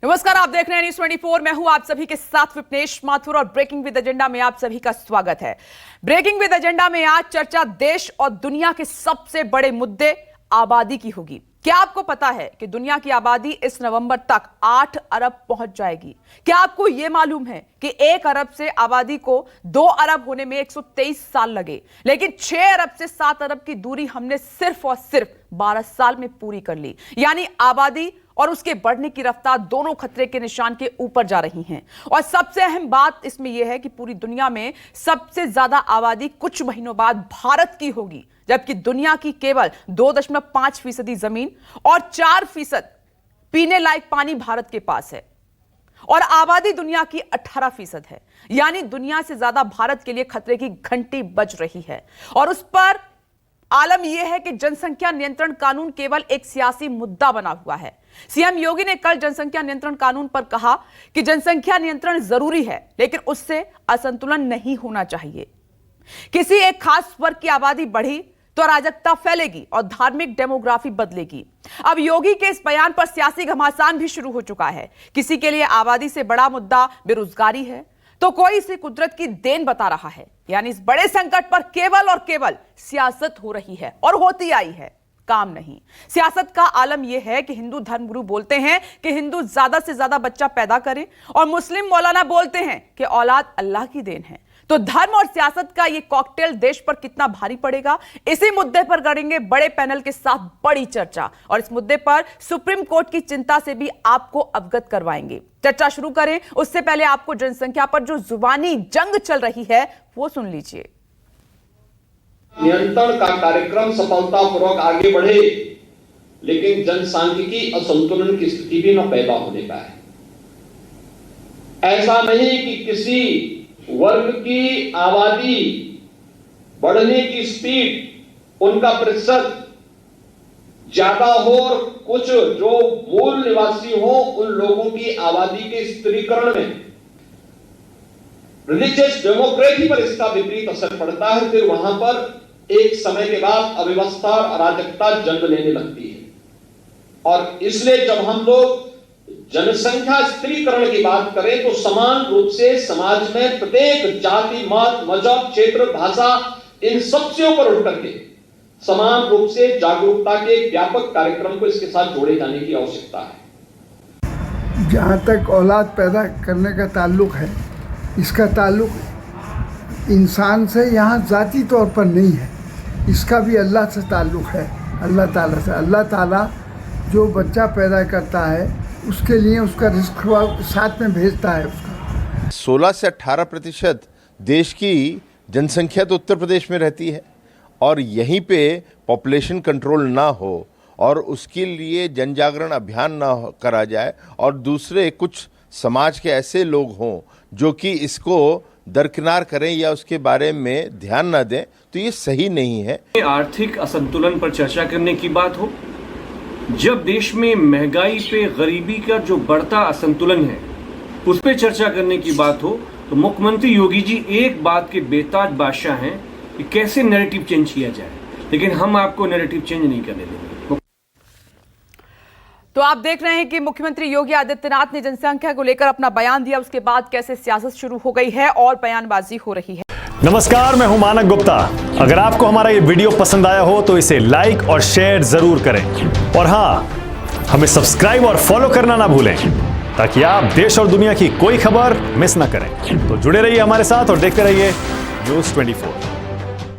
नमस्कार, आप देख रहे हैं न्यूज़ 24। मैं हूं आप सभी के साथ विपनेश माथुर और ब्रेकिंग विद एजेंडा में आप सभी का स्वागत है। ब्रेकिंग विद एजेंडा में आज चर्चा देश और दुनिया के सबसे बड़े मुद्दे आबादी की होगी। क्या आपको पता है कि दुनिया की आबादी इस नवंबर तक 8 अरब पहुंच जाएगी? क्या आपको यह मालूम है कि 1 अरब से आबादी को 2 अरब होने में 123 साल लगे, लेकिन 6 अरब से 7 अरब की दूरी हमने सिर्फ और सिर्फ 12 साल में पूरी कर ली। यानी आबादी और उसके बढ़ने की रफ्तार दोनों खतरे के निशान के ऊपर जा रही हैं। और सबसे अहम बात इसमें यह है कि पूरी दुनिया में सबसे ज्यादा आबादी कुछ महीनों बाद भारत की होगी, जबकि दुनिया की केवल 2.5% जमीन और 4% पीने लायक पानी भारत के पास है और आबादी दुनिया की 18% है। यानी दुनिया से ज्यादा भारत के लिए खतरे की घंटी बज रही है। और उस पर आलम यह है कि जनसंख्या नियंत्रण कानून केवल एक सियासी मुद्दा बना हुआ है। सीएम योगी ने कल जनसंख्या नियंत्रण कानून पर कहा कि जनसंख्या नियंत्रण जरूरी है, लेकिन उससे असंतुलन नहीं होना चाहिए। किसी एक खास वर्ग की आबादी बढ़ी तो अराजकता फैलेगी और धार्मिक डेमोग्राफी बदलेगी। अब योगी के इस बयान पर सियासी घमासान भी शुरू हो चुका है। किसी के लिए आबादी से बड़ा मुद्दा बेरोजगारी है तो कोई इसे कुदरत की देन बता रहा है। यानी इस बड़े संकट पर केवल और केवल सियासत हो रही है और होती आई है, काम नहीं। सियासत का आलम यह है कि हिंदू धर्मगुरु बोलते हैं कि हिंदू ज्यादा से ज्यादा बच्चा पैदा करें और मुस्लिम मौलाना बोलते हैं कि औलाद अल्लाह की देन है। तो धर्म और सियासत का यह कॉकटेल देश पर कितना भारी पड़ेगा, इसी मुद्दे पर करेंगे बड़े पैनल के साथ बड़ी चर्चा। और इस मुद्दे पर सुप्रीम कोर्ट की चिंता से भी आपको अवगत करवाएंगे। चर्चा शुरू करें उससे पहले आपको जनसंख्या पर जो जुबानी जंग चल रही है वो सुन लीजिए। नियंत्रण का कार्यक्रम सफलतापूर्वक आगे बढ़े, लेकिन जनसांख्यिकी असंतुलन की स्थिति भी न पैदा होने पाए। ऐसा नहीं कि किसी वर्ग की आबादी बढ़ने की स्पीड, उनका प्रतिशत ज्यादा हो और कुछ जो मूल निवासी हो उन लोगों की आबादी के स्त्रीकरण में रिलीजियस डेमोक्रेसी पर इसका विपरीत असर पड़ता है। फिर वहां पर एक समय के बाद अव्यवस्था और अराजकता जन्म लेने लगती है। और इसलिए जब हम लोग जनसंख्या स्त्रीकरण की बात करें तो समान रूप से समाज में प्रत्येक जाति, मत, मजहब, क्षेत्र, भाषा, इन सबसे ऊपर उठ करके समान रूप से जागरूकता के व्यापक कार्यक्रम को इसके साथ जोड़े जाने की आवश्यकता है। जहाँ तक औलाद पैदा करने का ताल्लुक है, इसका ताल्लुक इंसान से यहाँ जाती तौर पर नहीं है, इसका भी अल्लाह से ताल्लुक है, अल्लाह ताला से। अल्लाह ताला जो बच्चा पैदा करता है उसके लिए उसका रिस्क साथ में भेजता है उसका। 16 से 18% देश की जनसंख्या तो उत्तर प्रदेश में रहती है और यहीं पे पॉपुलेशन कंट्रोल ना हो और उसके लिए जन जागरण अभियान ना करा जाए और दूसरे कुछ समाज के ऐसे लोग हों जो कि इसको दरकिनार करें या उसके बारे में ध्यान ना दें, तो ये सही नहीं है। आर्थिक असंतुलन पर चर्चा करने की बात हो, जब देश में महंगाई पे गरीबी का जो बढ़ता असंतुलन है उस पे चर्चा करने की बात हो, तो मुख्यमंत्री योगी जी एक बात के बेताज बादशाह हैं कि कैसे नैरेटिव चेंज किया जाए, लेकिन हम आपको नैरेटिव चेंज नहीं करने देंगे। तो आप देख रहे हैं कि मुख्यमंत्री योगी आदित्यनाथ ने जनसंख्या को लेकर अपना बयान दिया, उसके बाद कैसे सियासत शुरू हो गई है और बयानबाजी हो रही है। नमस्कार, मैं हूं मानक गुप्ता। अगर आपको हमारा ये वीडियो पसंद आया हो तो इसे लाइक और शेयर जरूर करें और हाँ, हमें सब्सक्राइब और फॉलो करना ना भूलें ताकि आप देश और दुनिया की कोई खबर मिस ना करें। तो जुड़े रहिए हमारे साथ और देखते रहिए न्यूज़ 24।